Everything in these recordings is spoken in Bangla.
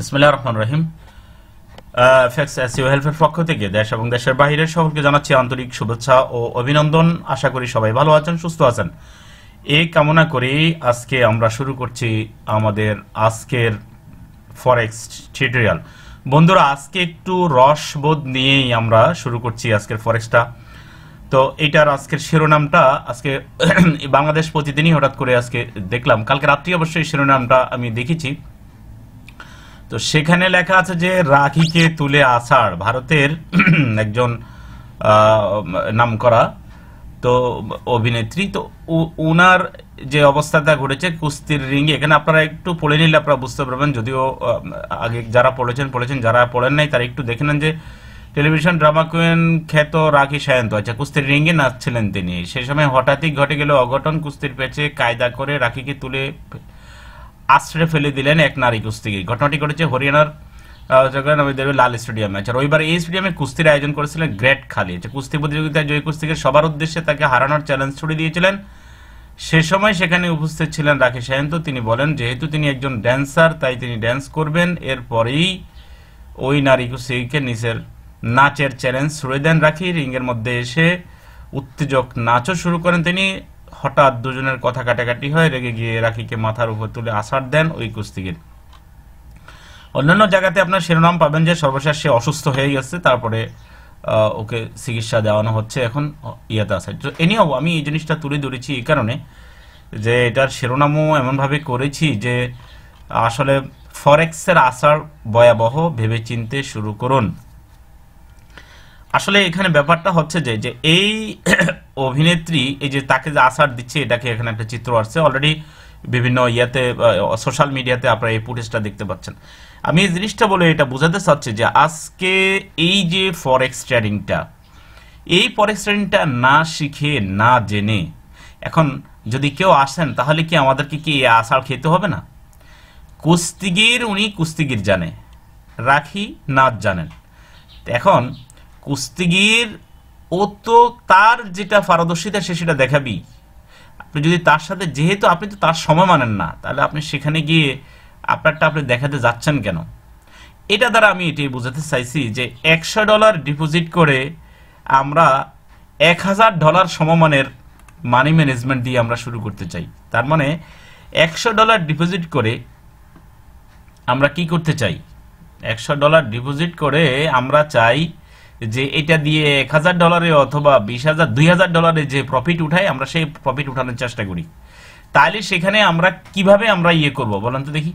বিসমিল্লাহির রহমানির রহিম। ফ্যাক্সেওহেল্পের পক্ষ থেকে দেশ এবং দেশের বাইরের সকলকে জানাচ্ছি আন্তরিক শুভেচ্ছা ও অভিনন্দন। আশা করি সবাই ভালো আছেন, সুস্থ আছেন। এই কামনা করি আজকে আমরা শুরু করছি আমাদের আজকের ফরেক্স টিউটোরিয়াল। বন্ধুরা, আজকে একটু রসবোধ নিয়েই আমরা শুরু করছি আজকের ফরেক্সটা। তো এইটার আজকের শিরোনামটা আজকে বাংলাদেশ প্রতিদিনই হঠাৎ করে আজকে দেখলাম, কালকে রাত্রি অবশ্যই শিরোনামটা আমি দেখেছি। তো সেখানে লেখা আছে যে রাখিকে তুলে আসার ভারতের একজন নামকরা তো অভিনেত্রী, তো উনার যে অবস্থাটা ঘটেছে কুস্তির রিং, এখানে আপনারা একটু পড়ে নিলে আপনারা বুঝতে পারবেন। যদিও আগে যারা পড়েছেন, যারা পড়েন নাই তারা একটু দেখে নেন যে টেলিভিশন ড্রামা কুইন খ্যাত রাখি সায়ন্ত, আচ্ছা কুস্তির রিংয়ে নাচছিলেন তিনি। সেই সময় হঠাৎই ঘটে গেল অঘটন। কুস্তির প্যাচে কায়দা করে রাখিকে তুলে আশ্রয় ফেলে দিলেন এক নারী কুস্তিগির। ঘটনাটি ঘটেছে হরিয়ানার লাল স্টেডিয়ামে। আচ্ছা, রবিবার এই স্টেডিয়ামে কুস্তির আয়োজন করেছিলেন গ্রেট খালি। আচ্ছা, কুস্তি প্রতিযোগিতায় জয়ী কুস্তিগির সবার উদ্দেশ্যে তাকে হারানোর চ্যালেঞ্জ ছুড়ে দিয়েছিলেন। সে সময় সেখানে উপস্থিত ছিলেন রাখি সায়ন্ত। তিনি বলেন যেহেতু তিনি একজন ড্যান্সার তাই তিনি ড্যান্স করবেন। এরপরেই ওই নারী কুস্তিগিরকে নিচের নাচের চ্যালেঞ্জ ছুড়ে দেন রাখি। রিংয়ের মধ্যে এসে উত্তেজক নাচও শুরু করেন তিনি। হঠাৎ দুজনের কথা কাটাকাটি হয়, রেগে গিয়ে রাখিকে মাথার উপর তুলে আছাড় দেন ওই কুস্তিগির। অন্যান্য জায়গাতে আপনার শিরোনাম পাবেন যে সর্বশেষ সে অসুস্থ হয়ে গেছে, তারপরে ওকে চিকিৎসা দেওয়ানো হচ্ছে এখন ইয়াতে আছে। তো এনিও আমি এই জিনিসটা তুলে ধরেছি এই কারণে যে এটার শিরোনামও এমনভাবে করেছি যে আসলে ফরেক্সের আসার ভয়াবহ, ভেবে চিনতে শুরু করুন। আসলে এখানে ব্যাপারটা হচ্ছে যে এই অভিনেত্রী এই যে তাকে যে আসার দিচ্ছে, এটাকে এখানে একটা চিত্র আসছে অলরেডি বিভিন্ন ইয়াতে সোশ্যাল মিডিয়াতে আপনারা এই ফুটেজটা দেখতে পাচ্ছেন। আমি এই জিনিসটা বলে এটা বোঝাতে চাচ্ছি যে আজকে এই যে ফরেক্স ট্রেডিংটা, এই ফরেক্স ট্রেডিংটা না শিখে না জেনে এখন যদি কেউ আসেন তাহলে কি আমাদেরকে কি আসার খেতে হবে না? কুস্তিগির উনি কুস্তিগির জানে, রাখি নাচ জানেন। এখন কুস্তিগির ও তো তার যেটা পারদর্শিতা সে সেটা দেখাবি। আপনি যদি তার সাথে, যেহেতু আপনি তো তার সময় মানেন না, তাহলে আপনি সেখানে গিয়ে আপনারটা আপনি দেখাতে যাচ্ছেন কেন? এটা দ্বারা আমি এটাই বোঝাতে চাইছি যে $100 ডিপোজিট করে আমরা $1000 সমমানের মানি ম্যানেজমেন্ট দিয়ে আমরা শুরু করতে চাই। তার মানে $100 ডিপোজিট করে আমরা কি করতে চাই? $100 ডিপোজিট করে আমরা চাই যে এটা দিয়ে $1000 অথবা $20,000 $2000 যে প্রফিট উঠাই, আমরা সেই প্রফিট উঠানোর চেষ্টা করি। তাহলে সেখানে আমরা কিভাবে আমরা ইয়ে করব বলেন তো দেখি।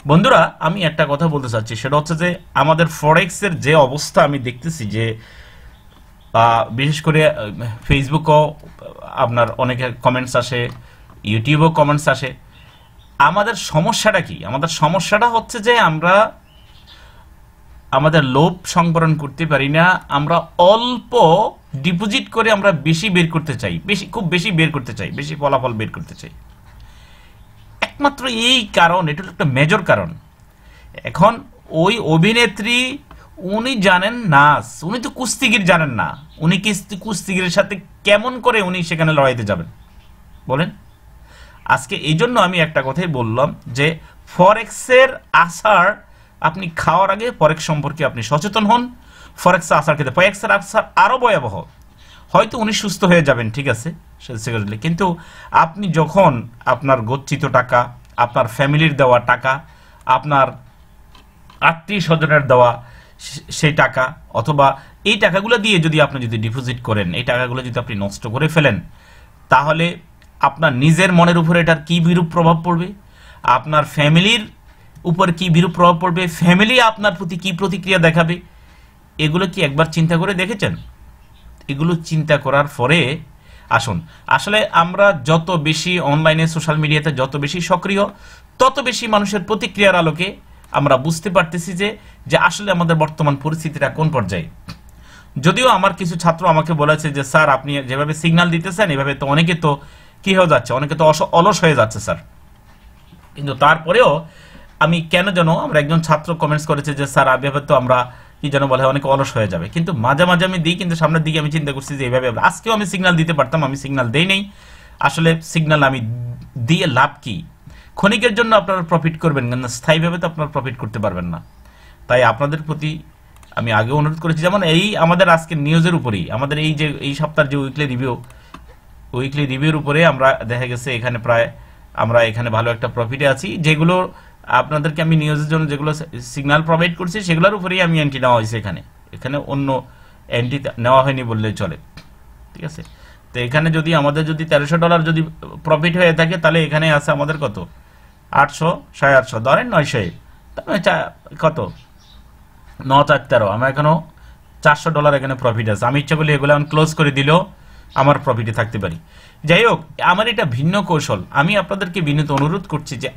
বন্ধুরা, আমি একটা কথা বলতে চাচ্ছি, সেটা হচ্ছে যে আমাদের ফরেক্সের যে অবস্থা আমি দেখতেছি যে বিশেষ করে ফেসবুকও আপনার অনেকে কমেন্টস আসে, ইউটিউবেও কমেন্টস আসে। আমাদের সমস্যাটা কি? আমাদের সমস্যাটা হচ্ছে যে আমরা আমাদের লোভ সংবরণ করতে পারি না। আমরা অল্প ডিপোজিট করে আমরা বেশি বের করতে চাই, খুব বেশি বের করতে চাই, বেশি ফলাফল বের করতে চাই। একমাত্র এই কারণ, এটা একটা মেজর কারণ। এখন ওই অভিনেত্রী উনি জানেন নাচ, উনি তো কুস্তিগির জানেন না। উনি কুস্তিগিরের সাথে কেমন করে উনি সেখানে লড়াইতে যাবেন বলেন? আজকে এই জন্য আমি একটা কথাই বললাম যে ফরেক্সের আসার আপনি খাওয়ার আগে ফরেক্স সম্পর্কে আপনি সচেতন হন। ফরেক্সের আসার ক্ষেত্রে ফরেক্সের আসার আরো ভয়াবহ। হয়তো উনি সুস্থ হয়ে যাবেন, ঠিক আছে, কিন্তু আপনি যখন আপনার গচ্ছিত টাকা, আপনার ফ্যামিলির দেওয়া টাকা, আপনার আত্মীয় স্বজনের দেওয়া সেই টাকা, অথবা এই টাকাগুলো দিয়ে যদি আপনি ডিপোজিট করেন, এই টাকাগুলো যদি আপনি নষ্ট করে ফেলেন, তাহলে আপনার নিজের মনের উপরে এটার কি বিরূপ প্রভাব পড়বে, আপনার ফ্যামিলির উপর কি বিরূপ প্রভাব পড়বে, ফ্যামিলি আপনার প্রতি কি প্রতিক্রিয়া দেখাবে, এগুলো কি একবার চিন্তা করে দেখেছেন? এগুলো চিন্তা করার পরে আসুন। আসলে আমরা যত বেশি অনলাইনে সোশ্যাল মিডিয়াতে যত বেশি সক্রিয়, তত বেশি মানুষের প্রতিক্রিয়ার আলোকে আমরা বুঝতে পারতেছি যে আসলে আমাদের বর্তমান পরিস্থিতিটা কোন পর্যায়ে। যদিও আমার কিছু ছাত্র আমাকে বলেছে যে স্যার আপনি যেভাবে সিগন্যাল দিতেছেন এভাবে তো অনেকে তো কি হয়ে যাচ্ছে, অনেকে তো অলস হয়ে যাচ্ছে স্যার। কিন্তু তারপরেও আমি কেন যেন, আমরা একজন ছাত্র কমেন্টস করেছে যে স্যার এভাবে তো আমরা কি যেন বলে অনেক অলস হয়ে যাবে। কিন্তু মাঝে মাঝে আমি দিই, কিন্তু সামনের দিকে আমি চিন্তা করছি যে এইভাবে আজকেও আমি সিগন্যাল দিতে পারতাম, আমি সিগন্যাল দেই নেই। আসলে সিগন্যাল আমি দিয়ে লাভ কি? ক্ষণিকের জন্য আপনারা প্রফিট করবেন, কিন্তু স্থায়ীভাবে তো আপনারা প্রফিট করতে পারবেন না। তাই আপনাদের প্রতি আমি আগে অনুরোধ করেছি, যেমন এই আমাদের আজকের নিউজের উপরেই, আমাদের এই যে এই সপ্তাহের যে উইকলি রিভিউর উপরে আমরা দেখা গেছে এখানে প্রায় আমরা এখানে ভালো একটা প্রফিটে আছি। যেগুলো আপনাদেরকে আমি নিউজের জন্য যেগুলো সিগন্যাল প্রোভাইড করছি সেগুলোর উপরেই আমি এন্ট্রি নেওয়া হয়েছে। এখানে অন্য এন্ট্রি নেওয়া হয়নি বললেই চলে, ঠিক আছে। তো এখানে যদি আমাদের যদি $1300 যদি প্রফিট হয়ে থাকে, তাহলে এখানে আছে আমাদের কত 800 850 ধরেন 900, তাহলে কত 9 4 13, আমার এখনো $400 এখানে প্রফিট আছে। আমি ইচ্ছা করলে এগুলো আমি ক্লোজ করে দিলেও আমার প্রফিটে থাকতে পারি। যাই হোক, আমার এটা ভিন্ন কৌশল। আমি আপনাদেরকে বিনীত অনুরোধ করছি যে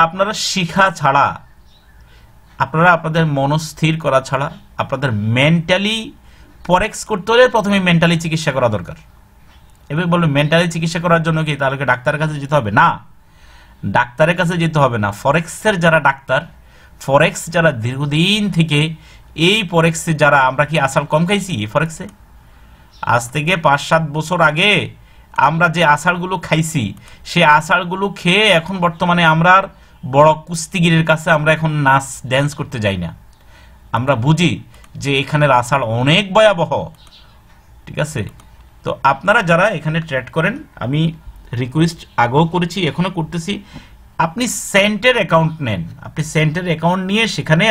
আপনারা শিখা ছাড়া, আপনারা আপনাদের মনস্থির করা ছাড়া, আপনাদের মেন্টালি ফরেক্স করতে হলে প্রথমে মেন্টালি চিকিৎসা করা দরকার। এবার বলবেন মেন্টালি চিকিৎসা করার জন্য কি তাহলে ডাক্তারের কাছে যেতে হবে? না, ডাক্তারের কাছে যেতে হবে না। ফরেক্সের যারা ডাক্তার, ফরেক্স যারা দীর্ঘদিন থেকে এই ফরেক্সে যারা, আমরা কি আসাল কম খাইছি এই ফরেক্সে? আজ থেকে 5-7 বছর আগে আমরা যে আষাঢ়গুলো খাইছি, সেই আষাঢ়গুলো খেয়ে এখন বর্তমানে আমরা বড় কুস্তিগিরের কাছে আমরা এখন নাচ ড্যান্স করতে যাই না। আমরা বুঝি যে এখানের আষাঢ় অনেক ভয়াবহ, ঠিক আছে। তো আপনারা যারা এখানে ট্রেড করেন, আমি রিকোয়েস্ট আগেও করেছি, এখনো করতেছি, আপনি সেন্টের অ্যাকাউন্ট নেন। আপনি সেন্টের অ্যাকাউন্ট নিয়ে সেখানে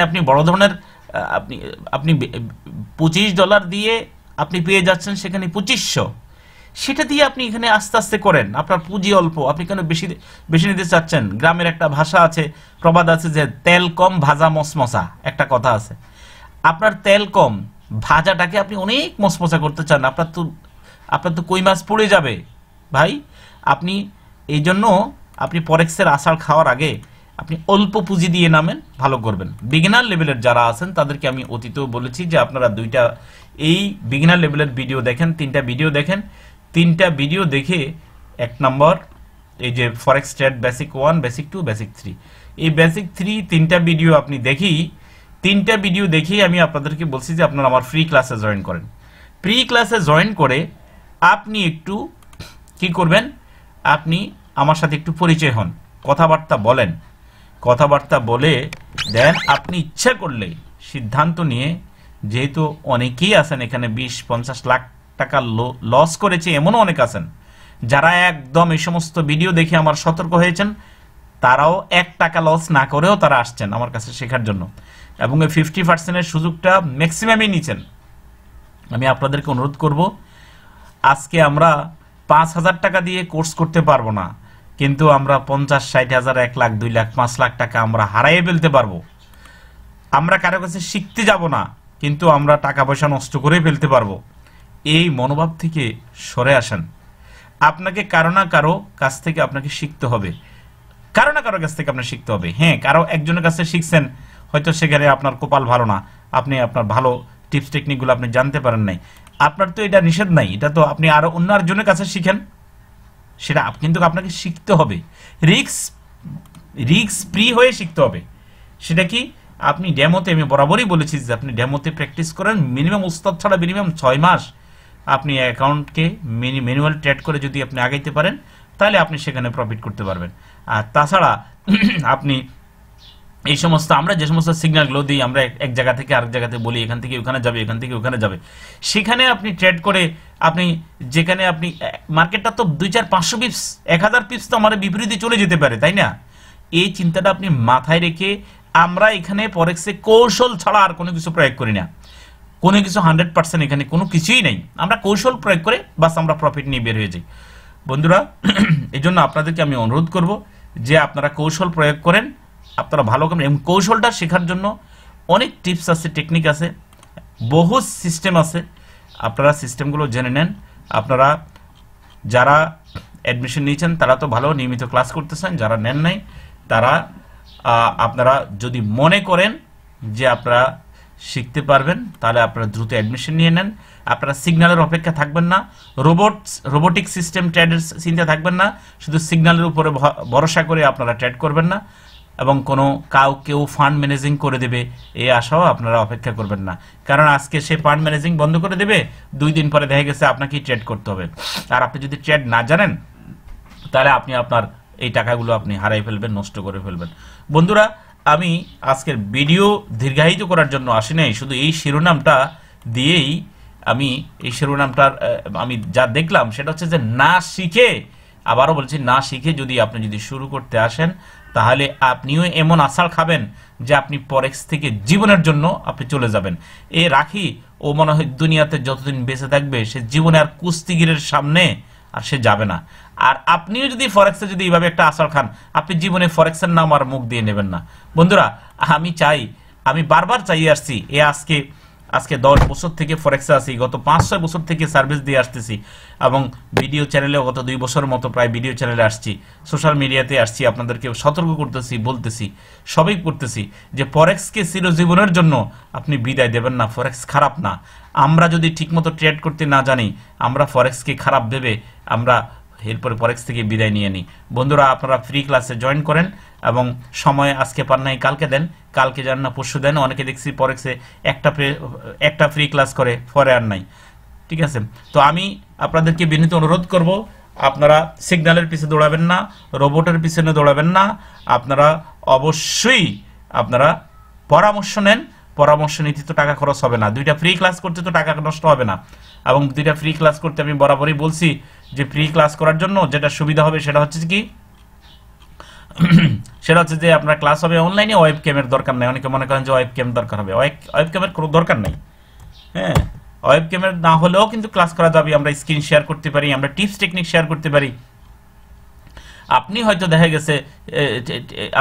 আপনি বড় ধরনের আপনি $25 দিয়ে আপনি পেয়ে যাচ্ছেন সেখানে 2500, সেটা দিয়ে আপনি এখানে আস্তে আস্তে করেন। আপনার পুঁজি অল্প, আপনি কেন বেশি নিতে চাচ্ছেন? গ্রামের একটা ভাষা আছে, প্রবাদ আছে যে তেল কম ভাজা মসমসা, একটা কথা আছে। আপনার তেল কম, ভাজাটাকে আপনি অনেক মসমসা করতে চান, আপনার তো কই মাছ পড়ে যাবে ভাই। আপনি এই জন্য আপনি ফরেক্সের আষাঢ় খাওয়ার আগে আপনি অল্প পুঁজি দিয়ে নামেন, ভালো করবেন। বিগিনার লেভেলের যারা আছেন তাদেরকে আমি অতীতেও বলেছি যে আপনারা এই বিগিনার লেভেলের ভিডিও দেখেন, 3টা ভিডিও দেখেন। 3টা ভিডিও দেখে 1 নম্বর এই যে ফরেক্স ট্রেড বেসিক 1, বেসিক 2, বেসিক 3, এই বেসিক 3 3টা ভিডিও আপনি 3টা ভিডিও দেখেই আমি আপনাদেরকে বলছি যে আপনারা আমার ফ্রি ক্লাসে জয়েন করেন। ফ্রি ক্লাসে জয়েন করে আপনি একটু কি করবেন, আপনি আমার সাথে একটু পরিচয় হন, কথাবার্তা বলেন, কথাবার্তা বলে দেন। আপনি ইচ্ছা করলে সিদ্ধান্ত নিয়ে, যেহেতু অনেকেই আছেন এখানে 20-50 লাখ টাকা লস করেছে, এমনও অনেক আছেন যারা একদম এই সমস্ত ভিডিও দেখে আমার সতর্ক হয়েছেন, তারাও 1 টাকা লস না করেও তারা আসছেন আমার কাছে শেখার জন্য, এবং এই 50%-এর সুযোগটা ম্যাক্সিমামই নিচ্ছেন। আমি আপনাদেরকে অনুরোধ করব, আজকে আমরা 5,000 টাকা দিয়ে কোর্স করতে পারবো না, কিন্তু আমরা 50-60 হাজার, 1 লাখ, 2 লাখ, 5 লাখ টাকা আমরা হারাইয়ে ফেলতে পারবো। আমরা কারো কাছে শিখতে যাব না, কিন্তু আমরা টাকা পয়সা নষ্ট করে ফেলতে পারবো। এই মনোভাব থেকে সরে আসেন। আপনাকে কারো না কারো কাছ থেকে আপনাকে শিখতে হবে, কারো না কারো কাছ থেকে আপনার শিখতে হবে। হ্যাঁ, কারো একজনের কাছে শিখছেন, হয়তো সেখানে আপনার কপাল ভালো না, আপনি আপনার ভালো টিপস টেকনিকগুলো আপনি জানতে পারেন নাই, আপনার তো এটা নিষেধ নাই, এটা তো আপনি আরো অন্য আরেকজনের কাছে শিখেন, সেটা কিন্তু আপনাকে শিখতে হবে। রিস্ক ফ্রি হয়ে শিখতে হবে। সেটা কি, আপনি ডেমোতে, আমি বরাবরই বলেছি যে আপনি ডেমোতে প্র্যাকটিস করেন, মিনিমাম উস্তাদ ছাড়া মিনিমাম 6 মাস আপনি অ্যাকাউন্টকে ম্যানুয়াল ট্রেড করে যদি আপনি আগাইতে পারেন, তাহলে আপনি সেখানে প্রফিট করতে পারবেন। আর তাছাড়া আপনি এই সমস্ত আমরা যে সমস্ত সিগন্যালগুলো দিই, আমরা এক জায়গা থেকে আরেক জায়গাতে বলি, এখান থেকে ওখানে যাবে, এখান থেকে ওখানে যাবে, সেখানে আপনি ট্রেড করে আপনি যেখানে আপনি মার্কেটটা তো 200-500 পিপস, 1000 পিপস তো আমাদের বিপরীতে চলে যেতে পারে, তাই না? এই চিন্তাটা আপনি মাথায় রেখে, আমরা এখানে ফরেক্সে কৌশল ছাড়া আর কোনো কিছু প্রয়োগ করি না। কোনো কিছু 100% এখানে কোনো কিছুই নেই, আমরা কৌশল প্রয়োগ করে বাস আমরা প্রফিট নিয়ে বের হয়ে যাই। বন্ধুরা, এই জন্য আপনাদেরকে আমি অনুরোধ করব যে আপনারা কৌশল প্রয়োগ করেন, আপনারা ভালো করেন। এবং কৌশলটা শেখার জন্য অনেক টিপস আছে, টেকনিক আছে, বহু সিস্টেম আছে, আপনারা সিস্টেমগুলো জেনে নেন। আপনারা যারা অ্যাডমিশন নিয়েছেন তারা তো ভালো নিয়মিত ক্লাস করতেছেন, যারা নেন নাই তারা আপনারা যদি মনে করেন যে আপনারা শিখতে পারবেন, তাহলে আপনারা দ্রুত অ্যাডমিশন নিয়ে নেন। আপনারা সিগন্যালের অপেক্ষা থাকবেন না, রোবোটিক সিস্টেম ট্রেডের চিন্তা থাকবেন না, শুধু সিগন্যালের উপরে ভরসা করে আপনারা ট্রেড করবেন না। এবং কোনো কেউ ফান্ড ম্যানেজিং করে দেবে এই আশাও আপনারা অপেক্ষা করবেন না, কারণ আজকে সে ফান্ড ম্যানেজিং বন্ধ করে দেবে, 2 দিন পরে দেখা গেছে আপনাকেই ট্রেড করতে হবে। আর আপনি যদি ট্রেড না জানেন তাহলে আপনি আপনার এই টাকাগুলো আপনি হারাই ফেলবেন, নষ্ট করে ফেলবেন। বন্ধুরা, আমি আজকের ভিডিও দীর্ঘায়িত করার জন্য আসি নাই, শুধু এই শিরোনামটা দিয়েই আমি এই শিরোনামটার আমি যা দেখলাম সেটা হচ্ছে যে না শিখে, আবারও বলছি, না শিখে আপনি যদি শুরু করতে আসেন তাহলে আপনিও এমন আছাড় খাবেন যে আপনি ফরেক্স থেকে জীবনের জন্য আপনি চলে যাবেন। এ রাখি ও মনে হয় দুনিয়াতে যতদিন বেঁচে থাকবে সে জীবনে আর কুস্তিগিরের সামনে আর সে যাবে না। আর আপনিও যদি ফরেক্সে যদি এইভাবে একটা আছাড় খান, আপনি জীবনে ফরেক্সের নাম আর মুখ দিয়ে নেবেন না। বন্ধুরা, আমি বারবার চাই আসছি, আজকে 10 বছর থেকে ফরেক্সে আছি, গত 5-6 বছর থেকে সার্ভিস দিয়ে আসতেছি, এবং ভিডিও চ্যানেলেও গত 2 বছরের মতো প্রায় ভিডিও চ্যানেলে আসছি, সোশ্যাল মিডিয়াতে আসছি, আপনাদেরকে সতর্ক করতেছি, বলতেছি, সবই করতেছি যে ফরেক্সকে চিরজীবনের জন্য আপনি বিদায় দেবেন না। ফরেক্স খারাপ না, আমরা যদি ঠিকমতো ট্রেড করতে না জানি, আমরা ফরেক্সকে খারাপ ভেবে আমরা এরপরে ফরেক্স থেকে বিদায় নিয়ে নিই। বন্ধুরা, আপনারা ফ্রি ক্লাসে জয়েন করেন এবং সময় আজকে পান নাই কালকে দেন, কালকে যান না পরশু দেন। অনেকে দেখছি ফরেক্সে একটা ফ্রি ক্লাস করে, পরে আর নাই। ঠিক আছে, তো আমি আপনাদেরকে বিনীত অনুরোধ করব, আপনারা সিগন্যালের পিছে দৌড়াবেন না, রোবটের পিছনে দৌড়াবেন না, আপনারা অবশ্যই আপনারা পরামর্শ নেন। পরামর্শ নিতে তো টাকা খরচ হবে না, 2টা ফ্রি ক্লাস করতে তো টাকা নষ্ট হবে না। এবং 2টা ফ্রি ক্লাস করতে আমি বরাবরই বলছি যে ফ্রি ক্লাস করার জন্য যেটা সুবিধা হবে সেটা হচ্ছে কি, সেটা হচ্ছে যে আপনার ক্লাস হবে অনলাইনে, ওয়েব ক্যামের দরকার নাই। অনেকে মনে করেন যে ওয়েব ক্যাম দরকার হবে, ওয়েব ক্যামের কোনো দরকার নাই। হ্যাঁ, ওয়েব ক্যামের না হলেও কিন্তু ক্লাস করা যাবে, আমরা স্ক্রিন শেয়ার করতে পারি, আমরা টিপস টেকনিক শেয়ার করতে পারি। আপনি হয়তো দেখা গেছে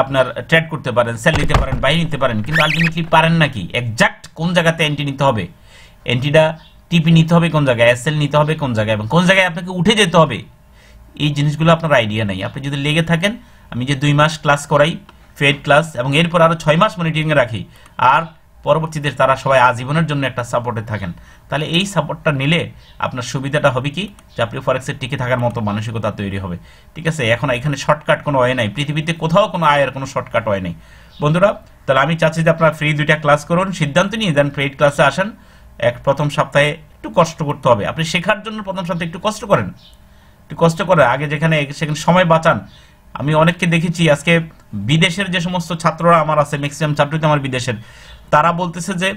আপনার ট্রেড করতে পারেন, সেল নিতে পারেন, বাই নিতে পারেন, কিন্তু আলটিমেটলি পারেন নাকি এক্সাক্ট কোন জায়গাতে এন্ট্রি নিতে হবে, এন্ট্রিটা টিপি নিতে হবে কোন জায়গায়, এসএল নিতে হবে কোন জায়গায়, এবং কোন জায়গায় আপনাকে উঠে যেতে হবে, এই জিনিসগুলো আপনার আইডিয়া নাই। আপনি যদি লেগে থাকেন, আমি যে 2 মাস ক্লাস করাই পেইড ক্লাস, এবং এরপর আরো 6 মাস মনিটরিংয়ে রাখি, আর পরবর্তীতে তারা সবাই আজীবনের জন্য একটা সাপোর্টে থাকেন, তাহলে এই সাপোর্টটা নিলে আপনার সুবিধাটা হবে কি যে আপনি ফরেক্সের টিকে থাকার মতো মানসিকতা তৈরি হবে। ঠিক আছে, এখন এখানে শর্টকাট কোনো ওয়ে নাই, পৃথিবীতে কোথাও কোনো আয়ের কোনো শর্টকাট ওয়ে নেই। বন্ধুরা, তাহলে আমি চাচ্ছি যে আপনারা ফ্রি 2টা ক্লাস করুন, সিদ্ধান্ত নিয়ে দেন পেইড ক্লাসে আসেন। প্রথম সপ্তাহে একটু কষ্ট করতে হবে, আপনি শেখার জন্য প্রথম সপ্তাহে একটু কষ্ট করেন, আগে সেখানে সময় বাঁচান। আমি অনেককে দেখেছি আজকে বিদেশের যে সমস্ত ছাত্ররা আমার আছে, ম্যাক্সিমাম ছাত্রই তো আমার বিদেশের, তারা বলতেছে যে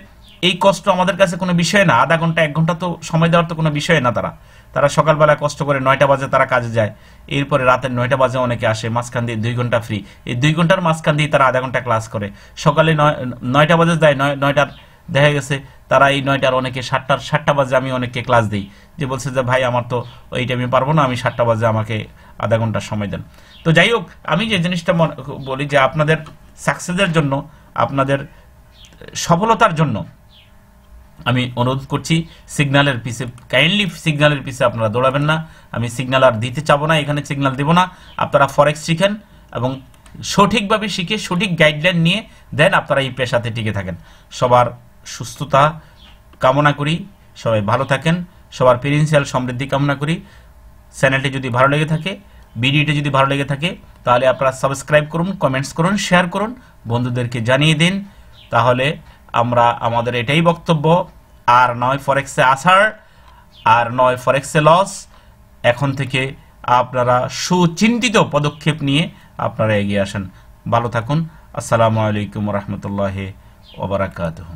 এই কষ্ট আমাদের কাছে কোনো বিষয় না, আধা ঘন্টা 1 ঘন্টা তো সময় দেওয়ার তো কোনো বিষয় না। তারা সকালবেলা কষ্ট করে 9টা বাজে তারা কাজে যায়, এরপরে রাতের 9টা বাজে অনেকে আসে, মাঝখান দিয়ে 2 ঘন্টা ফ্রি, এই 2 ঘন্টার মাঝখান দিয়ে তারা আধা ঘন্টা ক্লাস করে। সকালে 9টা বাজে যায়, 9টার দেখা গেছে তারা এই 9টার অনেকে 7টা বাজে আমি অনেককে ক্লাস দিই, যে বলছে যে ভাই আমার তো ওই টাইমে পারবো না, আমি 7টা বাজে আমাকে আধা ঘন্টা সময় দেন। তো যাই হোক, আমি যে জিনিসটা বলি যে আপনাদের সাকসেসের জন্য, আপনাদের সফলতার জন্য আমি অনুরোধ করছি, সিগন্যালের পিছে কাইন্ডলি সিগন্যালের পিছে আপনারা দৌড়াবেন না। আমি সিগন্যাল আর দিতে চাবো না, এখানে সিগন্যাল দেব না। আপনারা ফরেক্স শিখেন এবং সঠিকভাবে শিখে সঠিক গাইডলাইন নিয়ে দেন আপনারা এই পেশাতে টিকে থাকেন। সবার সুস্থতা কামনা করি, সবাই ভালো থাকেন, সবার ফিনান্সিয়াল সমৃদ্ধি কামনা করি। চ্যানেলটি যদি ভালো লেগে থাকে, ভিডিওটি যদি ভালো লেগে থাকে, তাহলে আপনারা সাবস্ক্রাইব করুন, কমেন্টস করুন, শেয়ার করুন, বন্ধুদেরকে জানিয়ে দিন। তাহলে আমাদের এটাই বক্তব্য, আর নয় ফরেক্সে আসার, আর নয় ফরেক্সে লস। এখন থেকে আপনারা সুচিন্তিত পদক্ষেপ নিয়ে আপনারা এগিয়ে আসেন। ভালো থাকুন। আসসালামু আলাইকুম ওয়া রাহমাতুল্লাহি ওয়া বারাকাতুহু।